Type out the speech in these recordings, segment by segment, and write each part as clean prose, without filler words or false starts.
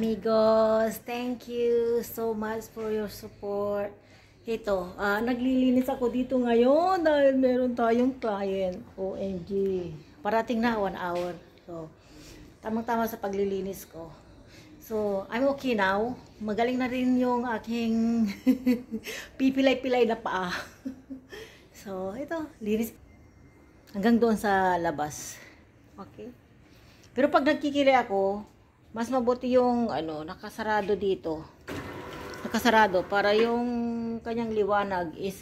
amigos. Thank you so much for your support. Ito, naglilinis ako dito ngayon dahil meron tayong client. OMG. Parating na 1 hour. So, tamang-tama sa paglilinis ko. So, I'm okay now. Magaling na rin yung aking pipilay-pilay na paa. So, ito, linis. Hanggang doon sa labas. Okay? Pero pag nagkikili ako, mas mabuti yung nakasarado dito. Nakasarado para yung kanyang liwanag is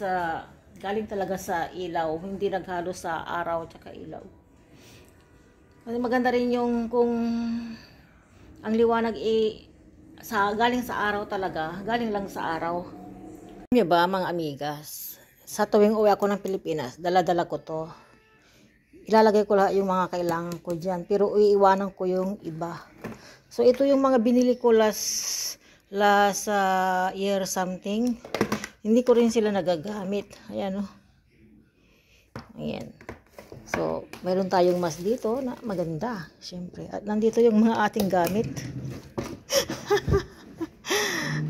galing talaga sa ilaw, hindi naghalo sa araw at ilaw. Kasi maganda rin yung kung ang liwanag galing sa araw talaga, galing lang sa araw. Alam ba mga amigas, sa tuwing uwi ako ng Pilipinas, dala-dala ko to. Ilalagay ko lahat yung mga kailangan ko dyan, pero iiwanan ko yung iba. So, ito yung mga binili ko last year something. Hindi ko rin sila nagagamit. Ayan, oh. Ayan. So, mayroon tayong mas dito na maganda. Siyempre. At nandito yung mga ating gamit.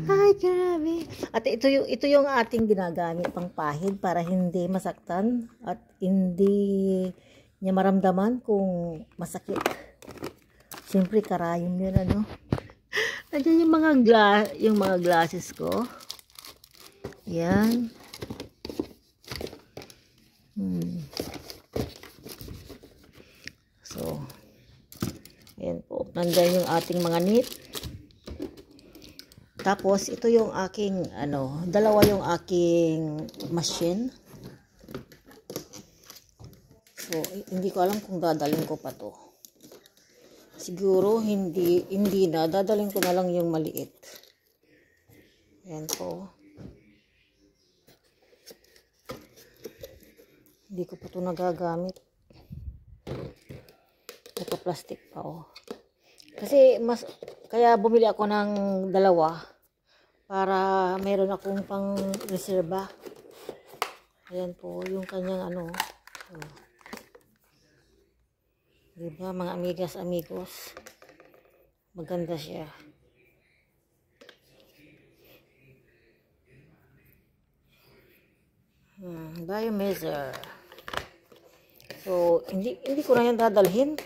Ay, grabe. At ito yung ating ginagamit pang pahid para hindi masaktan at hindi niya maramdaman kung masakit. Siyempre, karayom yun, Nandiyan yung mga glasses ko. Yan. So, ayan po. Nandiyan yung ating mga knit. Tapos, ito yung aking, dalawa yung aking machine. So, hindi ko alam kung dadalhin ko pa to. Siguro hindi na. Dadalhin ko na lang yung maliit. Ayan po. Hindi ko pa ito nagagamit. Naka-plastic pa, oh. Kasi kaya bumili ako ng dalawa para meron akong pang reserba. Ayan po, yung kanyang Oh. Diba mga amigas, amigos? Maganda siya. Biomeasure. So, hindi ko na yan dadalhin.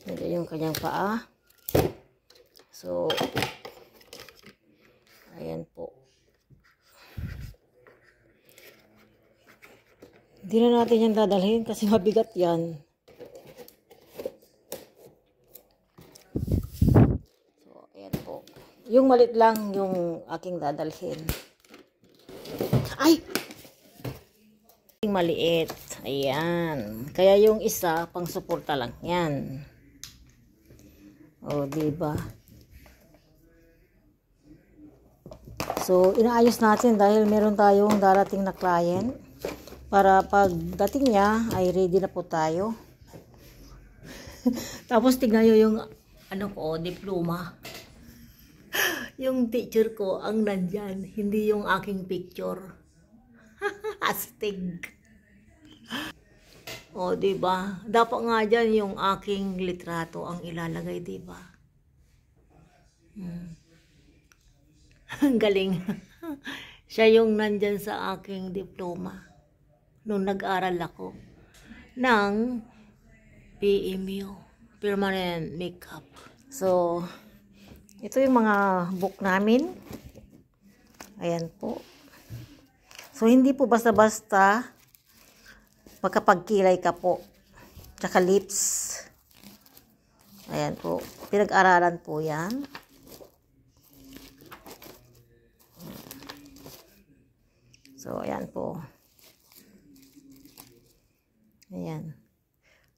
Ito yung kanyang paa. So, ayan po. Hindi na natin yan dadalhin kasi mabigat yan. So, ayan po. Yung malit lang yung aking dadalhin. Ay! Yung maliit. Ayan. Kaya yung isa, pang suporta lang. Yan. O, diba? So, inaayos natin dahil meron tayong darating na client. Para pagdating niya ay ready na po tayo. Tapos tignan nyo yung diploma. Yung teacher ko ang nandyan, hindi yung aking picture. Astig. O, diba? Dapat nga dyan yung aking litrato ang ilalagay, diba? Ang galing. Siya yung nandyan sa aking diploma. Nung nag-aral ako ng PMU, Permanent Makeup. So, ito yung mga book namin. Ayan po. So, hindi po basta-basta magkapagkilay ka po. Tsaka lips. Ayan po. Pinag-aralan po yan. So, ayan po. Ayan.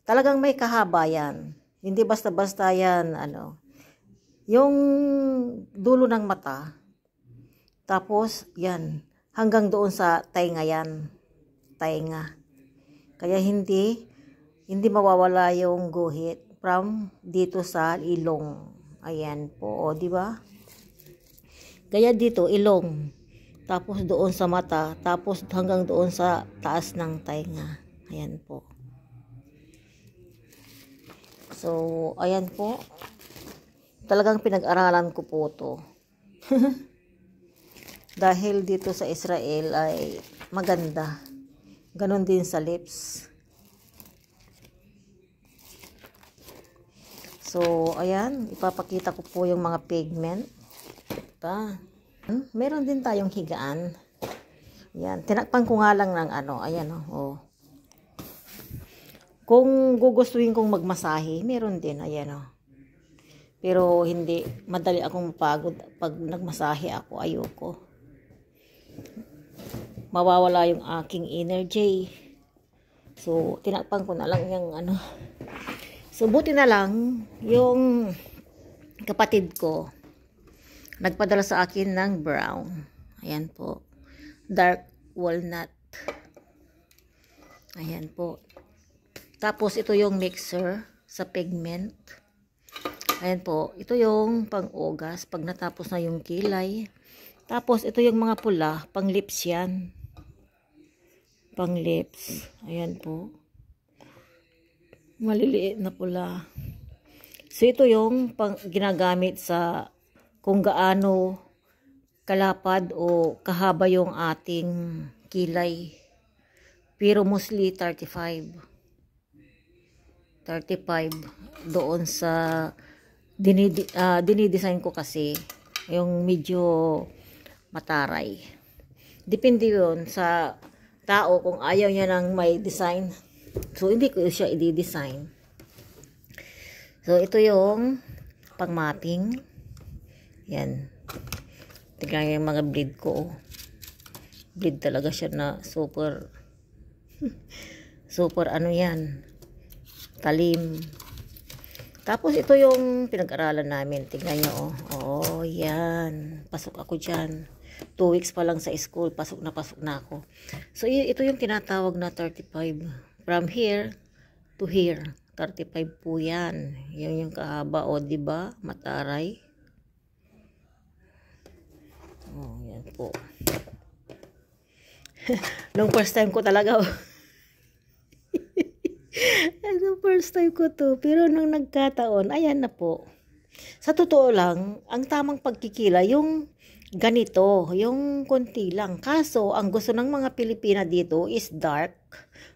Talagang may kahaba yan. Hindi basta-basta yan, yung dulo ng mata. Tapos, yan. Hanggang doon sa tainga yan. Tainga. Kaya hindi mawawala yung guhit from dito sa ilong. Ayan po, di ba? Kaya dito, ilong. Tapos doon sa mata. Tapos hanggang doon sa taas ng tainga. Ayan po. So, ayan po. Talagang pinag-aralan ko po to. Dahil dito sa Israel ay maganda. Ganon din sa lips. So, ayan. Ipapakita ko po yung mga pigment. Meron din tayong higaan. Ayan. Tinakpan ko nga lang ng ano. Ayan o. Oh. Kung gugustuhin kong magmasahe, meron din. Ayan o. Pero hindi. Madali akong mapagod pag nagmasahe ako. Ayoko. Mawawala yung aking energy. So, tinakpan ko na lang yung ano. So, buti na lang, yung kapatid ko, nagpadala sa akin ng brown. Ayan po. Dark walnut. Ayan po. Tapos, ito yung mixer sa pigment. Ayan po. Ito yung pang-ugas pag natapos na yung kilay. Tapos, ito yung mga pula. Pang-lips yan. Pang-lips. Ayan po. Maliliit na pula. So, ito yung ginagamit sa kung gaano kalapad o kahaba yung ating kilay. Pero mostly 35. 35 doon sa dinidesign ko kasi yung medyo mataray. Depende yun sa tao kung ayaw niya ng may design. So, hindi ko siya i-design. So, ito yung pang-mapping. Yan. Tignan yung mga bleed ko. Bleed talaga siya na super super ano yan. Talim. Tapos, ito yung pinag-aralan namin. Tignan nyo, oh. Oh, yan. Pasok ako dyan. 2 weeks pa lang sa school. Pasok na ako. So, ito yung tinatawag na 35. From here to here. 35 po yan. Yan yung kahaba. O, diba? Mataray. Oh, yan po. Nung first time ko talaga. Nung first time ko to. Pero nung nagkataon, ayan na po. Sa totoo lang, ang tamang pagkikila, yung ganito, yung konti lang. Kaso, ang gusto ng mga Pilipina dito is dark.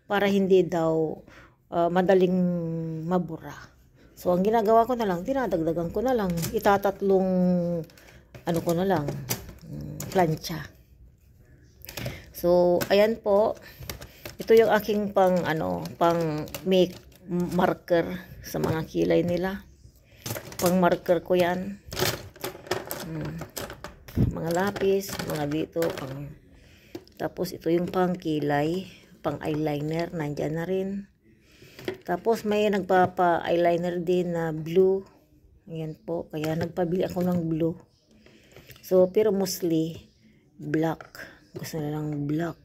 Para hindi daw madaling mabura. So, ang ginagawa ko na lang, dinadagdagan ko na lang. Itatatlong, ano ko na lang, plancha. So, ayan po. Ito yung aking pang make marker sa mga kilay nila. Pang marker ko yan. Mga lapis, mga dito. Tapos, ito yung pang kilay. Pang eyeliner, nandyan na rin. Tapos may nagpapa-eyeliner din na blue. Ayan po, kaya nagpabili ako ng blue. So, pero mostly black. Gusto na lang black.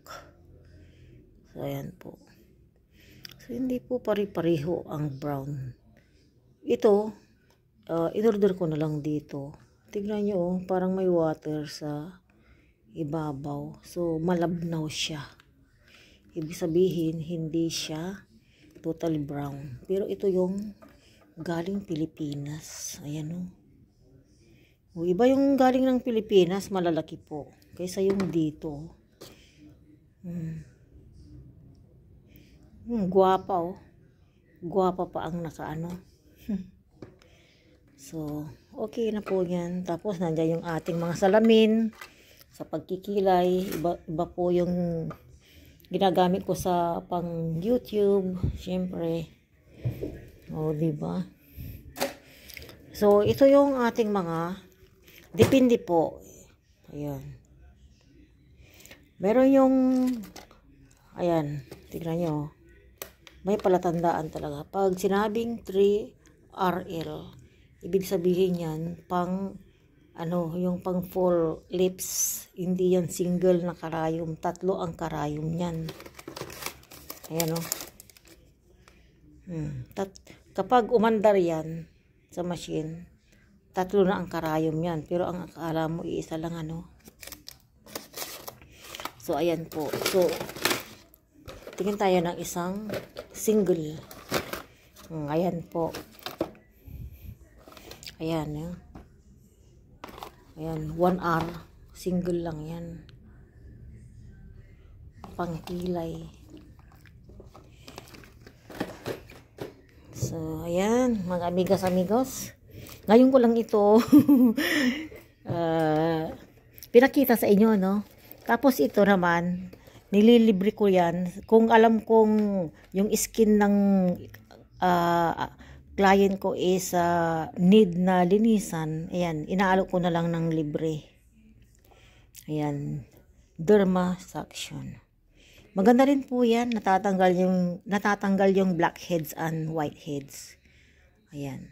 So, ayan po. So, hindi po pari-pariho ang brown. Ito, in-order ko na lang dito. Tignan nyo, oh, parang may water sa ibabaw. So, malabnaw siya. Ibig sabihin, hindi siya total brown. Pero ito yung galing Pilipinas. Ayan o. Iba yung galing ng Pilipinas, malalaki po. Kaysa yung dito. Guwapa o. Guwapa pa ang nakaano. So, okay na po yan. Tapos, nandiyan yung ating mga salamin. Sa pagkikilay. Iba po yung ginagamit ko sa pang YouTube, syempre. O, diba? So, ito yung ating mga depende po. Ayan. Meron yung ayan, tignan nyo. May palatandaan talaga. Pag sinabing 3RL, ibig sabihin yan, pang yung pang full lips, hindi yan single na karayom, 3 ang karayom niyan. Ayan o. Kapag umandar yan sa machine, 3 na ang karayom yan, pero ang akala mo iisa lang So ayan po. So tingin tayo ng isang single. Ayan po. Ayan, yan. Ayan, 1R. Single lang yan. Pangkilay. So, ayan, mga amigas-amigos. Ngayon ko lang ito pinakita sa inyo, no? Tapos ito naman, nililibre ko yan. Kung alam kong yung skin ng client ko is need na linisan, ayan, inaalok ko na lang ng libre. Ayan, derma suction. Maganda rin po yan, natatanggal yung blackheads and whiteheads. Ayan.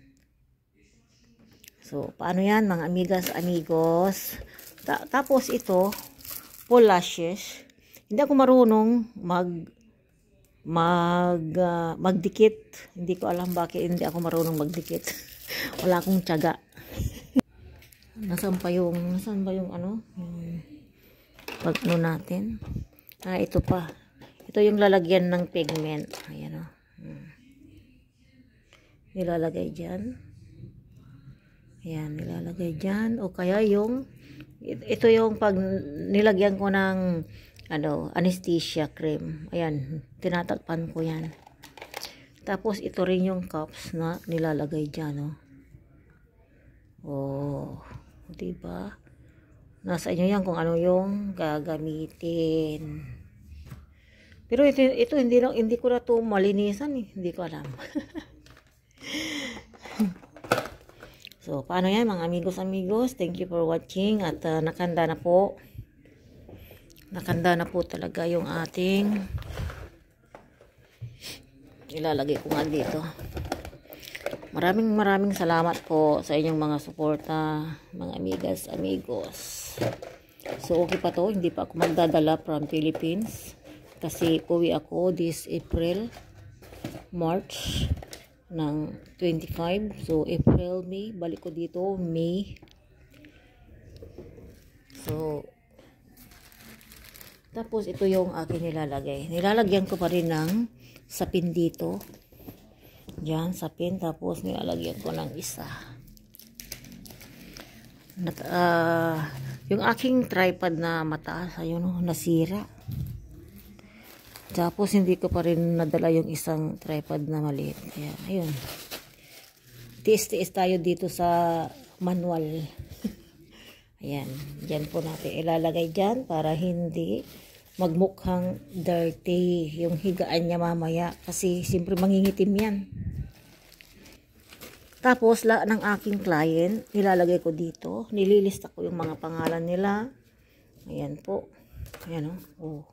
So, paano yan mga amigas, amigos? Tapos ito, full lashes. Hindi ako marunong magdikit. Hindi ko alam bakit hindi ako marunong magdikit. Wala akong tiyaga. Nasaan ba yung ano? Pag-ano natin? Ito pa. Ito yung lalagyan ng pigment. Ayan o. Nilalagay dyan. Ayan, nilalagay dyan. O kaya ito yung pag nilagyan ko ng anesthesia cream. Ayan, tinatakpan ko yan. Tapos ito rin yung cups na nilalagay dyan. Oh, diba? Nasa inyo yan kung ano yung gagamitin. Pero ito hindi ko na to malinisan eh. Hindi ko alam. So, paano yan mga amigos? Thank you for watching. At nakanda na po. Nakanda na po talaga yung ating ilalagay ko nga dito. Maraming salamat po sa inyong mga suporta, mga amigas, amigos. So, okay pa to. Hindi pa ako magdadala from Philippines. Kasi uwi ako this April, March ng 25. So, April, May. Balik ko dito, May. So, tapos ito yung aking nilalagay. Nilalagyan ko pa rin ng sapin dito. Diyan, sapin. Tapos nilalagyan ko ng isa. Yung aking tripod na mataas, ayun, nasira. Tapos, hindi ko pa rin nadala yung isang tripod na maliit. Ayan, ayun. Tiis-tiis tayo dito sa manual. Ayan. Diyan po natin ilalagay dyan para hindi magmukhang dirty yung higaan niya mamaya. Kasi, siyempre mangingitim yan. Tapos, lahat ng aking client, nilalagay ko dito. Nililista ko yung mga pangalan nila. Ayan po. Ayan o.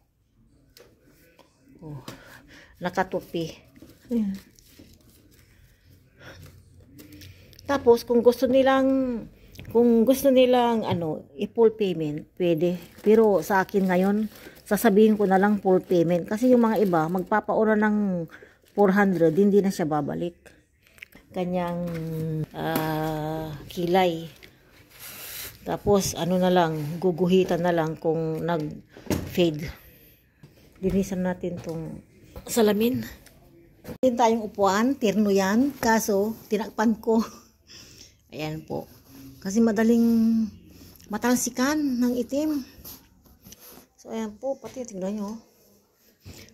Oh, nakatupi. Ayan. Tapos kung gusto nilang i-full payment, pwede. Pero sa akin ngayon, sasabihin ko na lang full payment kasi yung mga iba magpapaura ng 400, hindi na siya babalik. Kanyang kilay. Tapos na lang, guguhitan na lang kung nag-fade. Linisan natin tong salamin. Din tayong upuan, tirno yan. Kaso, tinakpan ko. Ayan po. Kasi madaling matalsikan ng itim. So, ayan po. Pati, tignan nyo.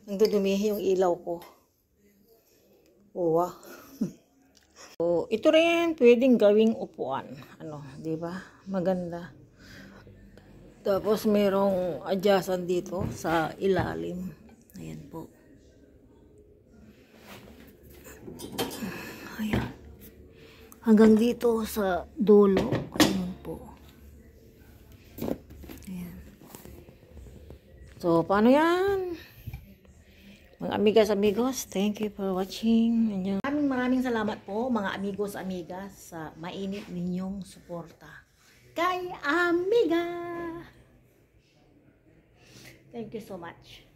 Ang dudumi yung ilaw ko. Wow. So, ito rin pwedeng gawing upuan. Diba? Maganda. Tapos merong adjustan dito sa ilalim. Ayan po. Ayan. Hanggang dito sa dulo. Ayan po. Ayan. So, paano yan? Mga amigas, amigos, thank you for watching. Maraming salamat po mga amigos, amigas sa mainit ninyong suporta kay Amiga. Thank you so much.